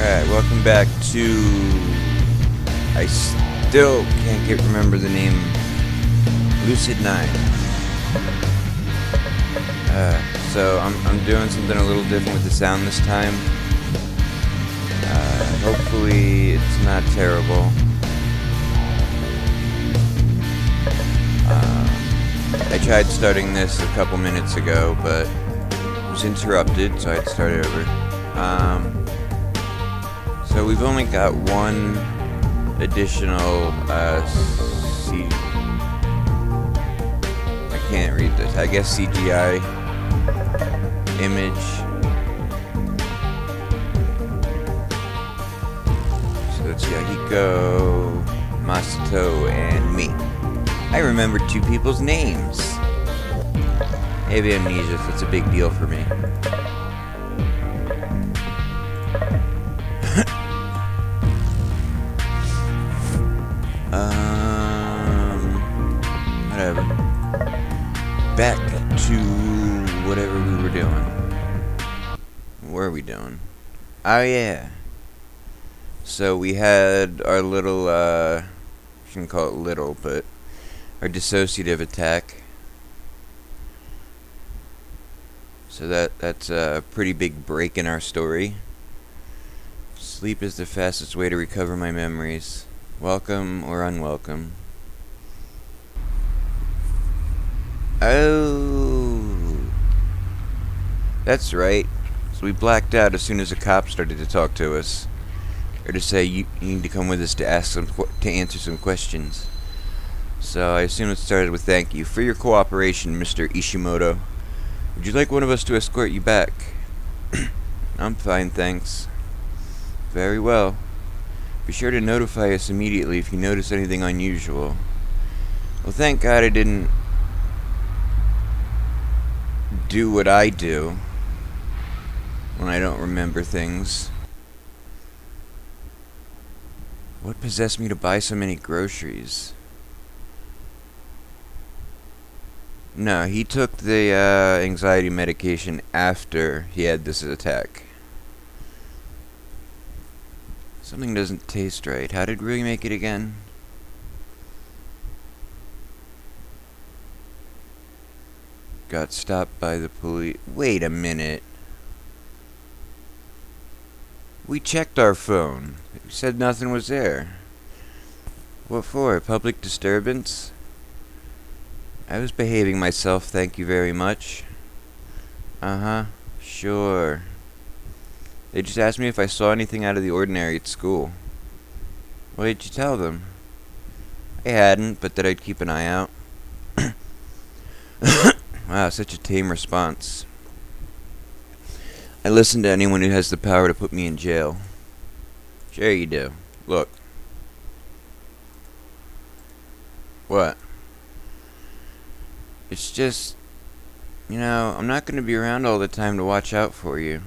Alright, welcome back to... I still can't remember the name. Lucid9. So I'm doing something a little different with the sound this time. Hopefully it's not terrible. I tried starting this a couple minutes ago, but was interrupted, so I had to start it over. So we've only got one additional I can't read this. I guess CGI image. So it's Yahiko, Masato, and me. I remembered two people's names. Maybe amnesia, so it's a big deal for me. Whatever. Back to whatever we were doing. What were we doing? Oh yeah. So we had our little, I shouldn't call it little, but our dissociative attack. So that's a pretty big break in our story. Sleep is the fastest way to recover my memories. Welcome or unwelcome. Oh, that's right. So we blacked out as soon as the cops started to talk to us, or to say you need to come with us to answer some questions. So I assume it started with thank you for your cooperation, Mr. Ishimoto. Would you like one of us to escort you back? I'm fine, thanks. Very well. Be sure to notify us immediately if you notice anything unusual. Well, thank God I didn't do what I do when I don't remember things. What possessed me to buy so many groceries? No, he took the anxiety medication after he had this attack. Something doesn't taste right. How did we make it again? Got stopped by the police. Wait a minute. We checked our phone. It said nothing was there. What for? Public disturbance? I was behaving myself, thank you very much. Uh-huh. Sure. They just asked me if I saw anything out of the ordinary at school. What did you tell them? I hadn't, but that I'd keep an eye out. Wow, such a tame response. I listen to anyone who has the power to put me in jail. Sure you do. Look. What? It's just, you know, I'm not going to be around all the time to watch out for you.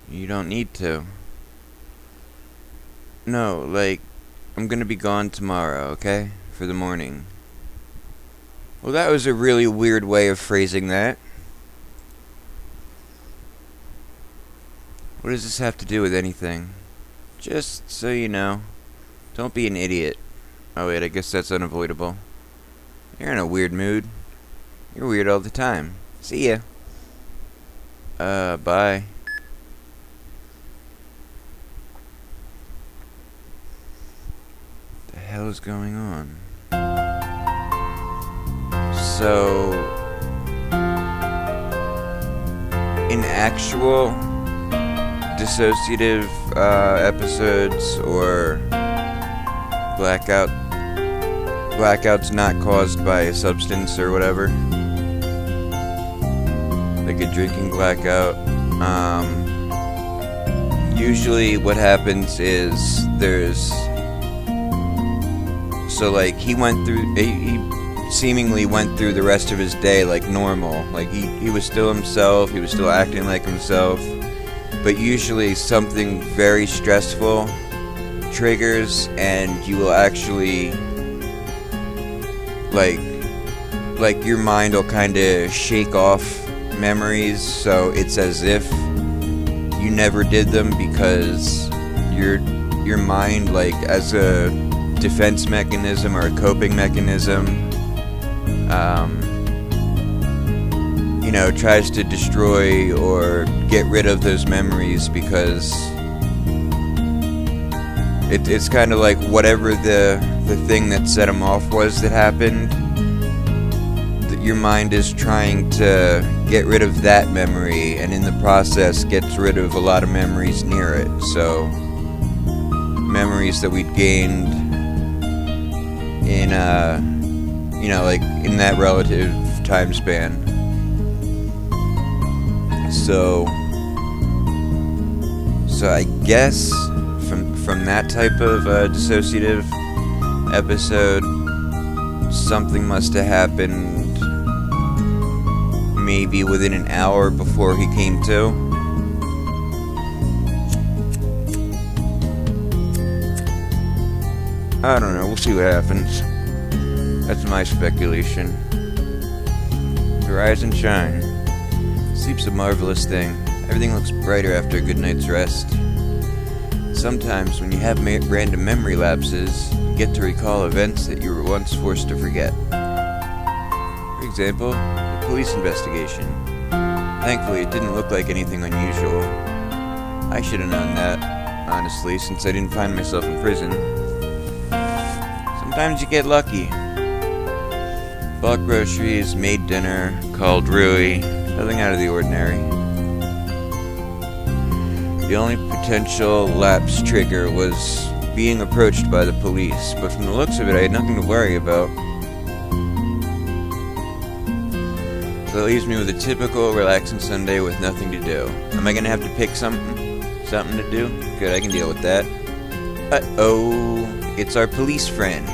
You don't need to. No, like, I'm going to be gone tomorrow, okay? For the morning. Well, that was a really weird way of phrasing that. What does this have to do with anything? Just so you know, don't be an idiot. Oh wait, I guess that's unavoidable. You're in a weird mood. You're weird all the time. See ya. Bye. The hell is going on? So, in actual dissociative episodes or blackouts not caused by a substance or whatever, like a drinking blackout, usually what happens is he seemingly went through the rest of his day like normal. Like he was still himself, he was still acting like himself, but usually something very stressful triggers and you will actually like your mind will kind of shake off memories, so it's as if you never did them because your mind, like, as a defense mechanism or a coping mechanism, you know, tries to destroy or get rid of those memories because it's kind of like whatever the thing that set them off was that happened, that your mind is trying to get rid of that memory, and in the process gets rid of a lot of memories near it. So memories that we'd gained in you know, like in that relative time span. So I guess from that type of dissociative episode, something must have happened maybe within an hour before he came to. I don't know, we'll see what happens. That's my speculation. Rise and shine. Sleep's a marvelous thing. Everything looks brighter after a good night's rest. Sometimes, when you have random memory lapses, you get to recall events that you were once forced to forget. For example, the police investigation. Thankfully, it didn't look like anything unusual. I should have known that, honestly, since I didn't find myself in prison. Sometimes you get lucky. Bought groceries, made dinner, called Rui, nothing out of the ordinary. The only potential lapse trigger was being approached by the police, but from the looks of it, I had nothing to worry about. So that leaves me with a typical relaxing Sunday with nothing to do. Am I gonna have to pick something to do? Good, I can deal with that. Uh-oh, it's our police friend.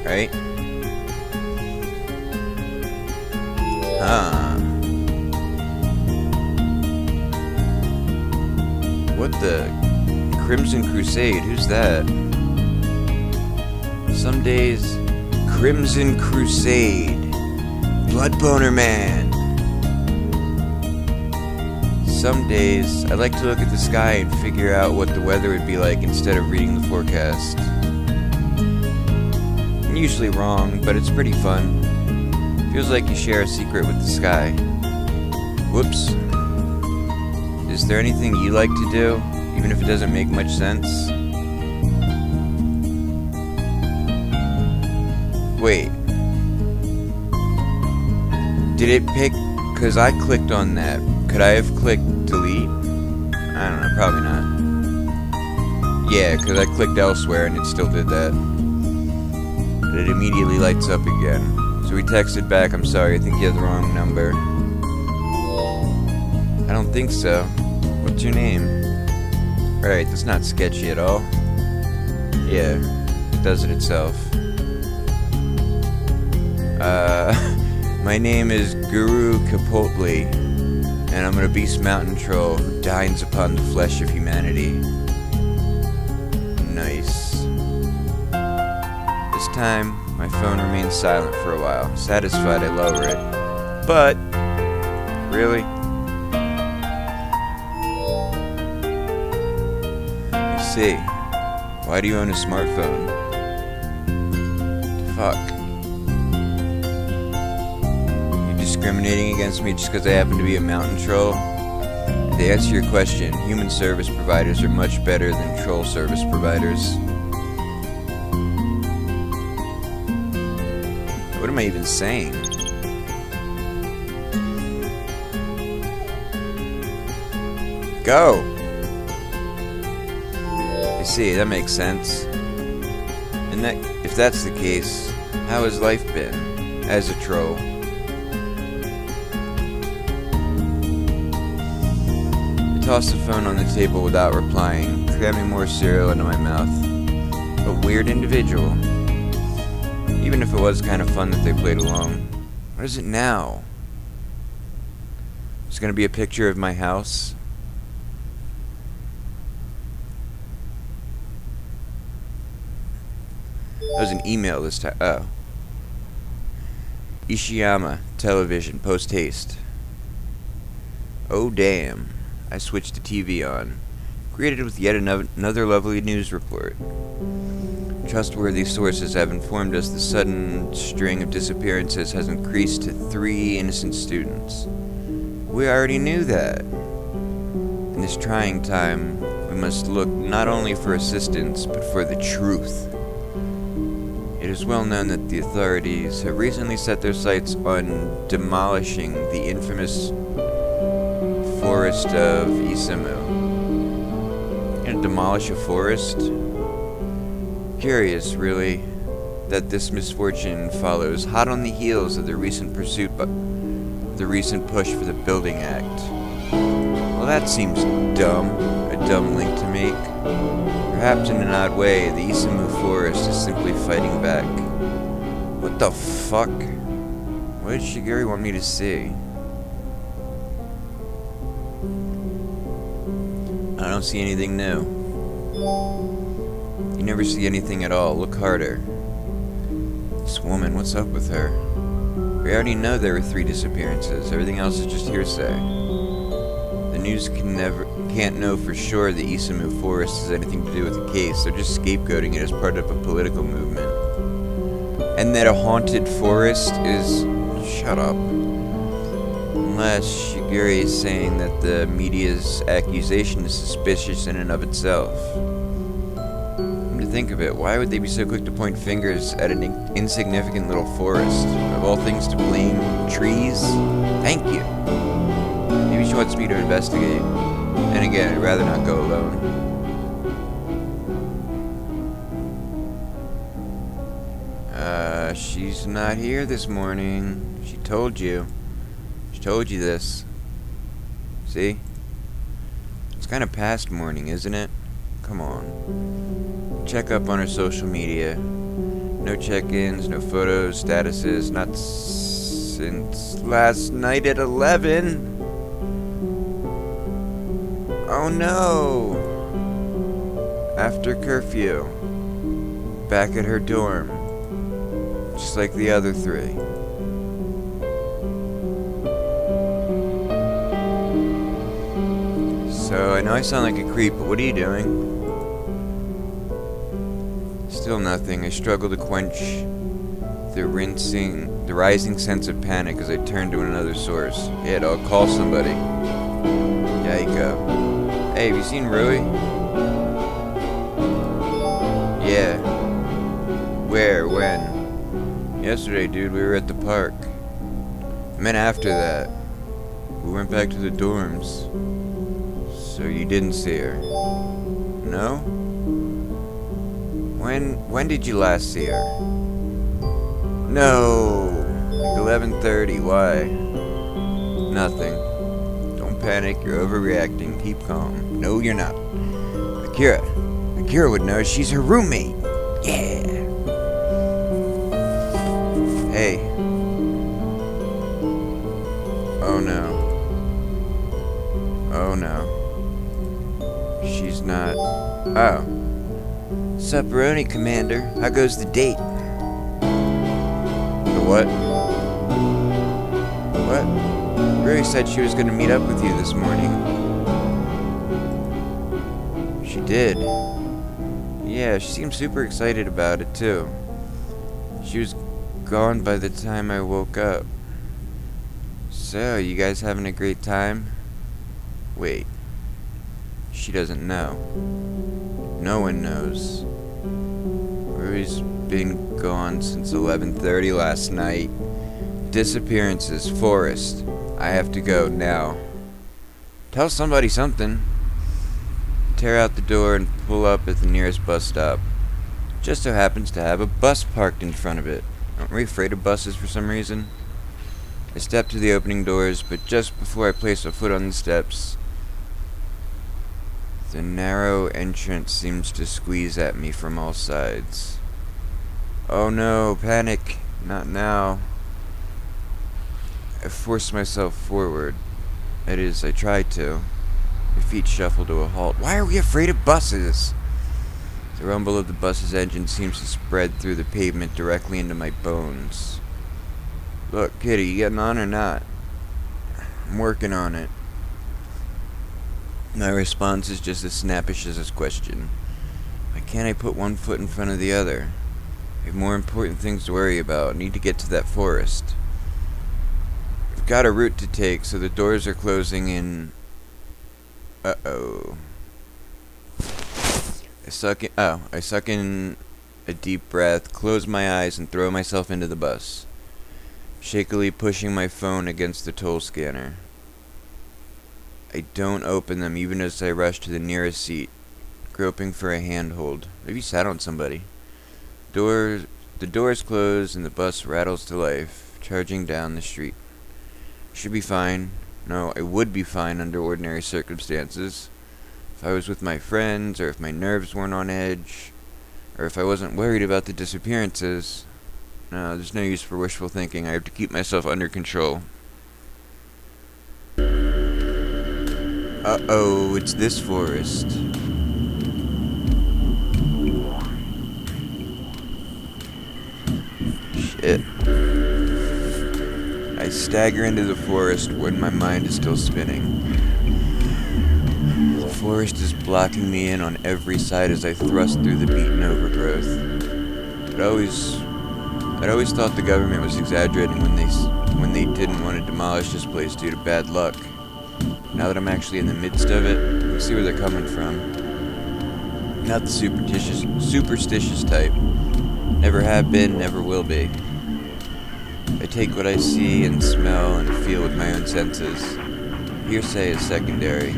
Right? What the? Crimson Crusade, who's that? Some days, Crimson Crusade. Blood Boner Man. Some days, I like to look at the sky and figure out what the weather would be like instead of reading the forecast. I'm usually wrong, but it's pretty fun. Feels like you share a secret with the sky. Whoops. Is there anything you like to do, even if it doesn't make much sense? Wait. Did it pick? Because I clicked on that. Could I have clicked delete? I don't know, probably not. Yeah, because I clicked elsewhere and it still did that. But it immediately lights up again. So we texted back, I'm sorry, I think you have the wrong number. I don't think so. What's your name? Right, that's not sketchy at all. Yeah, it does it itself. My name is Guru Chipotle, and I'm a beast mountain troll who dines upon the flesh of humanity. Nice. This time, my phone remains silent for a while. Satisfied, I lower it. But, really? I see. Why do you own a smartphone? Fuck. You discriminating against me just because I happen to be a mountain troll? To answer your question, human service providers are much better than troll service providers. What am I even saying? Go! I see, that makes sense. And that, if that's the case, how has life been as a troll? I tossed the phone on the table without replying, cramming more cereal into my mouth. A weird individual. Even if it was kind of fun that they played along. What is it now? It's gonna be a picture of my house. That was an email this time. Oh. Ishiyama, television, post-haste. Oh damn. I switched the TV on. Greeted with yet another lovely news report. Trustworthy sources have informed us the sudden string of disappearances has increased to 3 innocent students. We already knew that. In this trying time, we must look not only for assistance, but for the truth. It is well known that the authorities have recently set their sights on demolishing the infamous forest of Isamu. Gonna demolish a forest? Curious, really, that this misfortune follows hot on the heels of the recent push for the Building Act. Well, that seems dumb, a dumb link to make. Perhaps in an odd way, the Isamu forest is simply fighting back. What the fuck? What did Shigeri want me to see? I don't see anything new. You never see anything at all. Look harder. This woman, what's up with her? We already know there were 3 disappearances. Everything else is just hearsay. The news can't know for sure the Isamu forest has anything to do with the case. They're just scapegoating it as part of a political movement. And that a haunted forest is... Shut up. Unless Shigeri is saying that the media's accusation is suspicious in and of itself. Come to think of it, why would they be so quick to point fingers at an insignificant little forest? Of all things to blame, trees? Thank you. Maybe she wants me to investigate. And again, I'd rather not go alone. She's not here this morning. She told you. She told you this. See? It's kind of past morning, isn't it? Come on. Check up on her social media. No check-ins, no photos, statuses, not since last night at 11. Oh no! After curfew. Back at her dorm. Just like the other 3. So, I know I sound like a creep, but what are you doing? Still nothing. I struggle to quench the rising sense of panic as I turn to another source. Yeah, dog, call somebody. Yiko. Hey, have you seen Rui? Yeah. Where? When? Yesterday, dude, we were at the park. I meant after that. We went back to the dorms. So you didn't see her? No? When did you last see her? No! Like 11:30, why? Nothing. Don't panic, you're overreacting, keep calm. No, you're not. Akira would know, she's her roommate. Yeah! Hey. Oh no. Oh no. She's not. Oh. Supperoni, Commander. How goes the date? The what? What? Rui said she was gonna meet up with you this morning. She did. Yeah, she seemed super excited about it too. She was gone by the time I woke up. So, you guys having a great time? Wait. She doesn't know. No one knows. Rui's been gone since 11:30 last night. Disappearances, forest. I have to go now. Tell somebody something. Tear out the door and pull up at the nearest bus stop. Just so happens to have a bus parked in front of it. Aren't we afraid of buses for some reason? I step to the opening doors, but just before I place a foot on the steps, the narrow entrance seems to squeeze at me from all sides. Oh no, panic. Not now. I force myself forward. That is, I try to. My feet shuffle to a halt. Why are we afraid of buses? The rumble of the bus's engine seems to spread through the pavement directly into my bones. Look, kitty, you getting on or not? I'm working on it. My response is just as snappish as his question. Why can't I put one foot in front of the other? I have more important things to worry about. I need to get to that forest. I've got a route to take, so the doors are closing in... Uh-oh. I suck in a deep breath, close my eyes, and throw myself into the bus, shakily pushing my phone against the toll scanner. I don't open them even as I rush to the nearest seat, groping for a handhold. Maybe sat on somebody. The doors close and the bus rattles to life, charging down the street. Should be fine. No, I would be fine under ordinary circumstances. If I was with my friends, or if my nerves weren't on edge, or if I wasn't worried about the disappearances. No, there's no use for wishful thinking. I have to keep myself under control. Uh-oh, it's this forest. Shit. I stagger into the forest when my mind is still spinning. The forest is blocking me in on every side as I thrust through the beaten overgrowth. I'd always thought the government was exaggerating when they didn't want to demolish this place due to bad luck. Now that I'm actually in the midst of it, I can see where they're coming from. Not the superstitious type. Never have been, never will be. I take what I see and smell and feel with my own senses. Hearsay is secondary.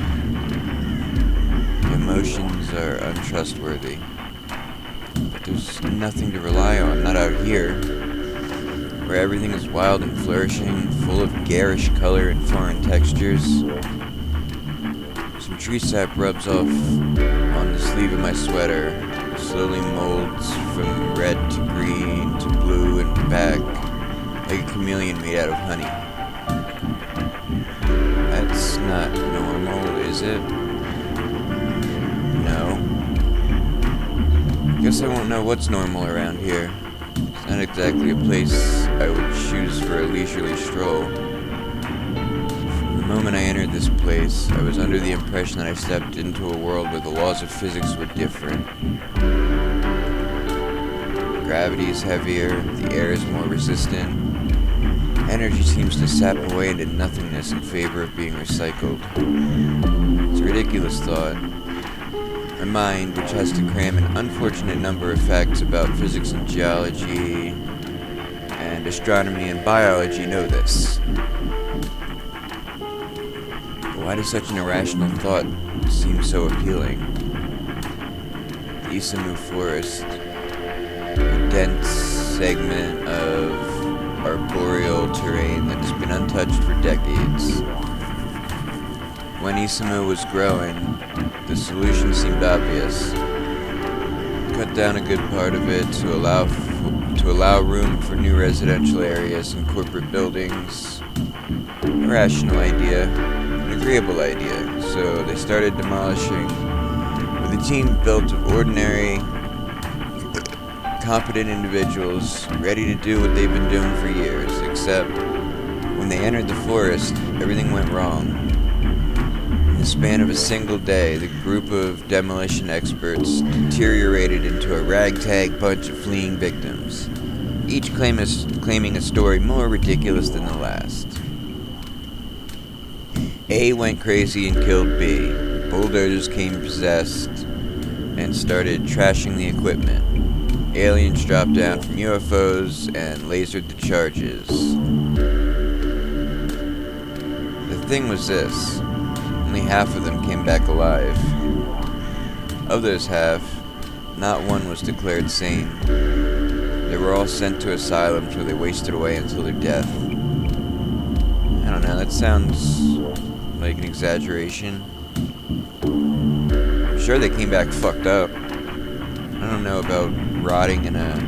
Emotions are untrustworthy. But there's nothing to rely on, not out here, where everything is wild and flourishing, full of garish color and foreign textures. Some tree sap rubs off on the sleeve of my sweater. It slowly molds from red to green to blue and back, like a chameleon made out of honey. That's not normal, is it? No. Guess I won't know what's normal around here. It's not exactly a place I would choose for a leisurely stroll. From the moment I entered this place, I was under the impression that I stepped into a world where the laws of physics were different. Gravity is heavier, the air is more resistant. Energy seems to sap away into nothingness in favor of being recycled. It's a ridiculous thought. My mind, which has to cram an unfortunate number of facts about physics and geology and astronomy and biology, know this. But why does such an irrational thought seem so appealing? The Isamu Forest, a dense segment of arboreal terrain that has been untouched for decades. When Isamu was growing, the solution seemed obvious. Cut down a good part of it to allow room for new residential areas and corporate buildings. A rational idea, an agreeable idea, so they started demolishing with a team built of ordinary, competent individuals ready to do what they've been doing for years, except when they entered the forest, everything went wrong. In the span of a single day, the group of demolition experts deteriorated into a ragtag bunch of fleeing victims, each claiming a story more ridiculous than the last. A went crazy and killed B. Bulldozers came possessed and started trashing the equipment. Aliens dropped down from UFOs and lasered the charges. The thing was this. Only half of them came back alive. Of those half, not one was declared sane. They were all sent to asylums where they wasted away until their death. I don't know, that sounds like an exaggeration. I'm sure they came back fucked up. I don't know about rotting in an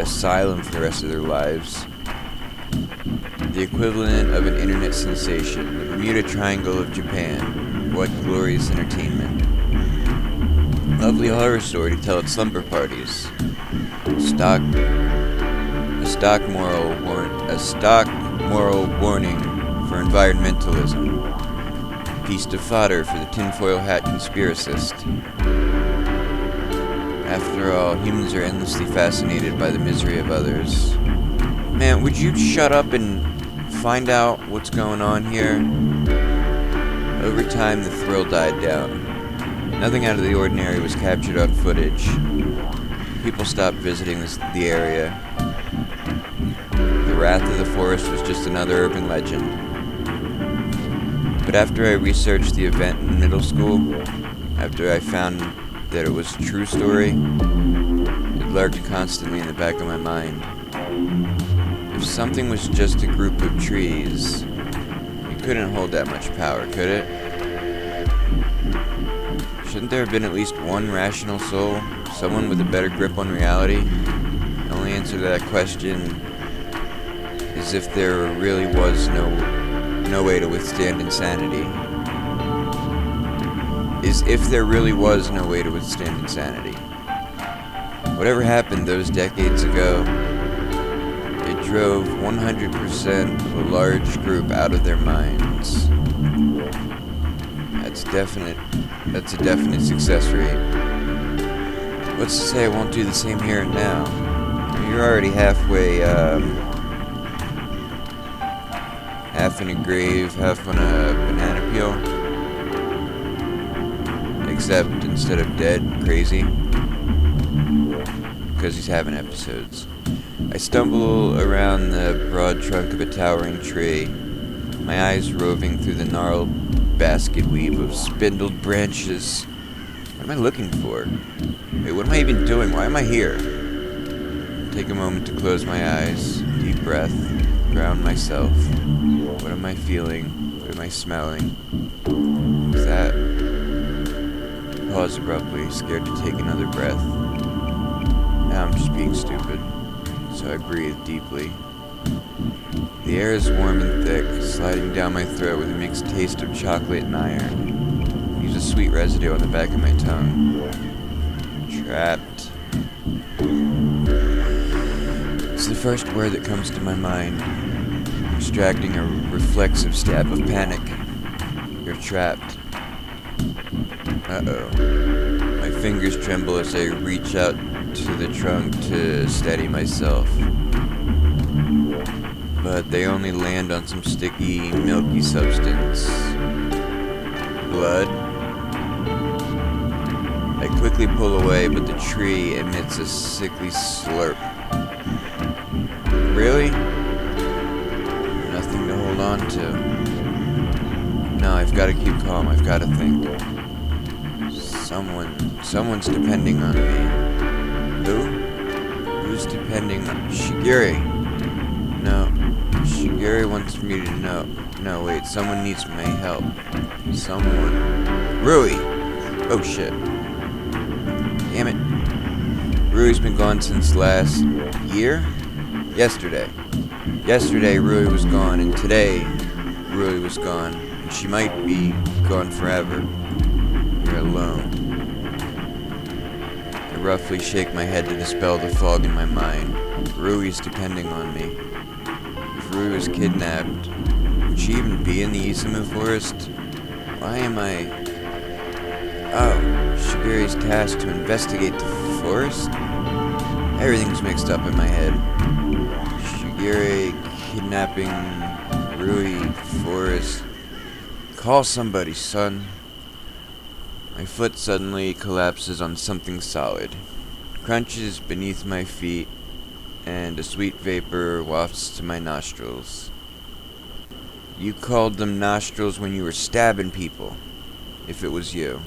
asylum for the rest of their lives. The equivalent of an internet sensation, the Bermuda Triangle of Japan. What glorious entertainment. Lovely horror story to tell at slumber parties. A stock stock moral warning for environmentalism. Piece of fodder for the tinfoil hat conspiracist. After all, humans are endlessly fascinated by the misery of others. Man, would you shut up and find out what's going on here? Over time, the thrill died down. Nothing out of the ordinary was captured on footage. People stopped visiting the area. The wrath of the forest was just another urban legend. But after I researched the event in middle school, after I found that it was a true story, it lurked constantly in the back of my mind. If something was just a group of trees, it couldn't hold that much power, could it? Shouldn't there have been at least one rational soul, someone with a better grip on reality? The only answer to that question is if there really was no way to withstand insanity. Whatever happened those decades ago, it drove 100% of a large group out of their minds. That's a definite success rate. What's to say I won't do the same here and now? You're already halfway, half in a grave, half on a banana peel. Except instead of dead, crazy. Because he's having episodes. I stumble around the broad trunk of a towering tree, my eyes roving through the gnarled basket weave of spindled branches. What am I looking for? Wait, what am I even doing? Why am I here? Take a moment to close my eyes, deep breath, ground myself. What am I feeling? What am I smelling? What's that? Pause abruptly, scared to take another breath. Now I'm just being stupid, so I breathe deeply. The air is warm and thick, sliding down my throat with a mixed taste of chocolate and iron. Leaves a sweet residue on the back of my tongue. Trapped. It's the first word that comes to my mind, extracting a reflexive stab of panic. You're trapped. Uh-oh. My fingers tremble as I reach out to the trunk to steady myself. But they only land on some sticky, milky substance. Blood? I quickly pull away, but the tree emits a sickly slurp. Really? Nothing to hold on to. No, I've got to keep calm. I've got to think. Someone's depending on me. Who? Who's depending on Shigeri? No. Shigeri wants me to know. No, wait, someone needs my help. Someone. Rui! Oh shit. Damn it. Rui's been gone since last year? Yesterday. Yesterday Rui was gone, and today Rui was gone. And she might be gone forever. You're alone. I roughly shake my head to dispel the fog in my mind. Rui's depending on me. If Rui was kidnapped, would she even be in the Isamu forest? Why am I... Oh, Shigeri's tasked to investigate the forest? Everything's mixed up in my head. Shigeri kidnapping Rui forest. Call somebody, son. My foot suddenly collapses on something solid. Crunches beneath my feet, and a sweet vapor wafts to my nostrils. You called them nostrils when you were stabbing people. If it was you.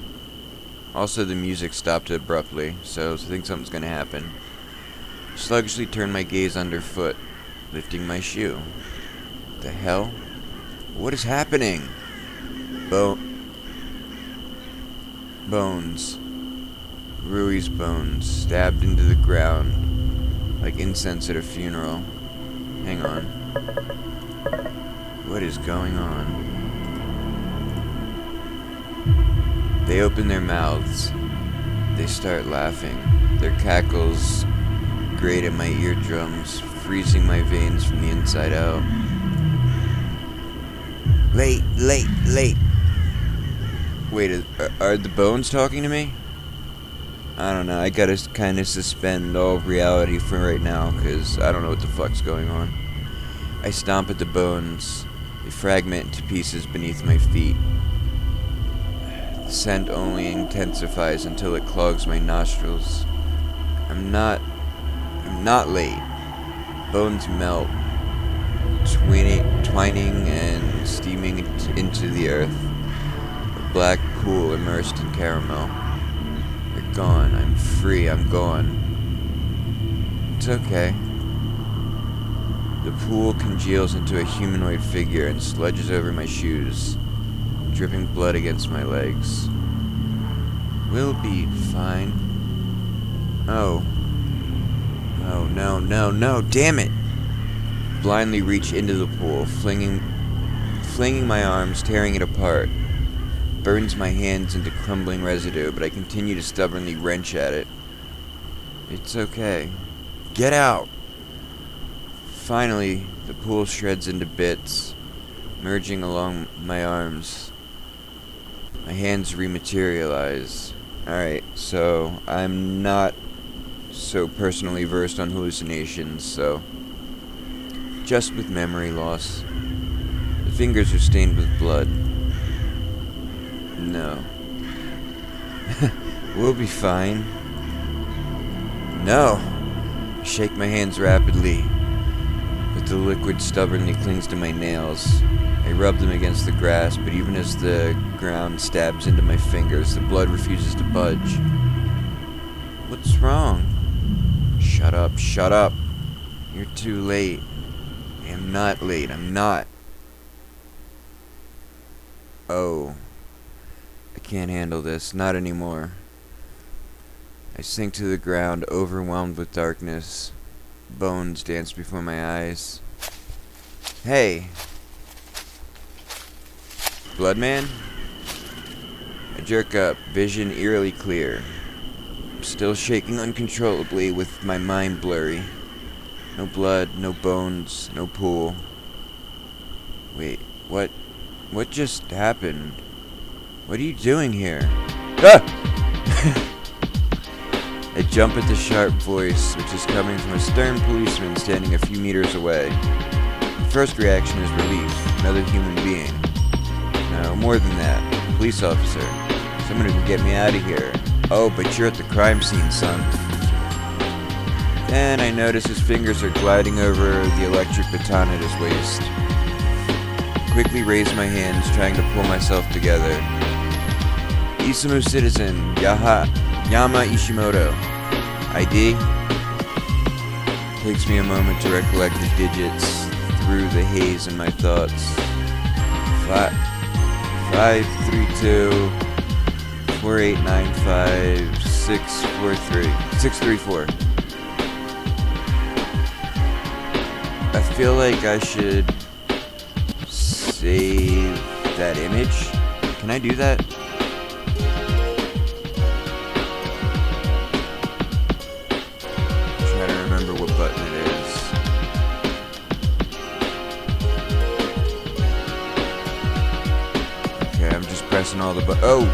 Also, the music stopped abruptly, so I think something's gonna happen. Sluggishly turn my gaze underfoot, lifting my shoe. What the hell? What is happening? Bones. Rui's bones, stabbed into the ground, like incense at a funeral. Hang on. What is going on? They open their mouths. They start laughing. Their cackles grate at my eardrums, freezing my veins from the inside out. Late. Wait, are the bones talking to me? I don't know, I gotta kind of suspend all reality for right now, because I don't know what the fuck's going on. I stomp at the bones. They fragment into pieces beneath my feet. The scent only intensifies until it clogs my nostrils. I'm not late. Bones melt, twining and steaming into the earth. A black pool immersed in caramel. They're gone. I'm free. I'm gone. It's okay. The pool congeals into a humanoid figure and sludges over my shoes, dripping blood against my legs. We'll be fine. Oh. Oh, no, damn it! Blindly reach into the pool, flinging my arms, tearing it apart. Burns my hands into crumbling residue, but I continue to stubbornly wrench at it. It's okay. Get out! Finally, the pool shreds into bits, merging along my arms. My hands rematerialize. Alright, so I'm not so personally versed on hallucinations, so just with memory loss. The fingers are stained with blood. No. We'll be fine. No. I shake my hands rapidly, but the liquid stubbornly clings to my nails. I rub them against the grass, but even as the ground stabs into my fingers, the blood refuses to budge. What's wrong? Shut up. You're too late. I am not late. I'm not. Oh. I can't handle this. Not anymore. I sink to the ground, overwhelmed with darkness. Bones dance before my eyes. Hey. Bloodman? I jerk up, vision eerily clear. I'm still shaking uncontrollably with my mind blurry. No blood, no bones, no pool. Wait, what just happened? What are you doing here? Ah! I jump at the sharp voice, which is coming from a stern policeman standing a few meters away. The first reaction is relief, another human being. No, more than that. Police officer. Someone who can get me out of here. Oh, but you're at the crime scene, son. Then I notice his fingers are gliding over the electric baton at his waist. I quickly raise my hands, trying to pull myself together. Isamu citizen, Yama Ishimoto. ID? Takes me a moment to recollect the digits through the haze in my thoughts. 532 4895 634. I feel like I should save that image. Can I do that? Try to remember what button it is. Okay, I'm just pressing all the buttons. Oh!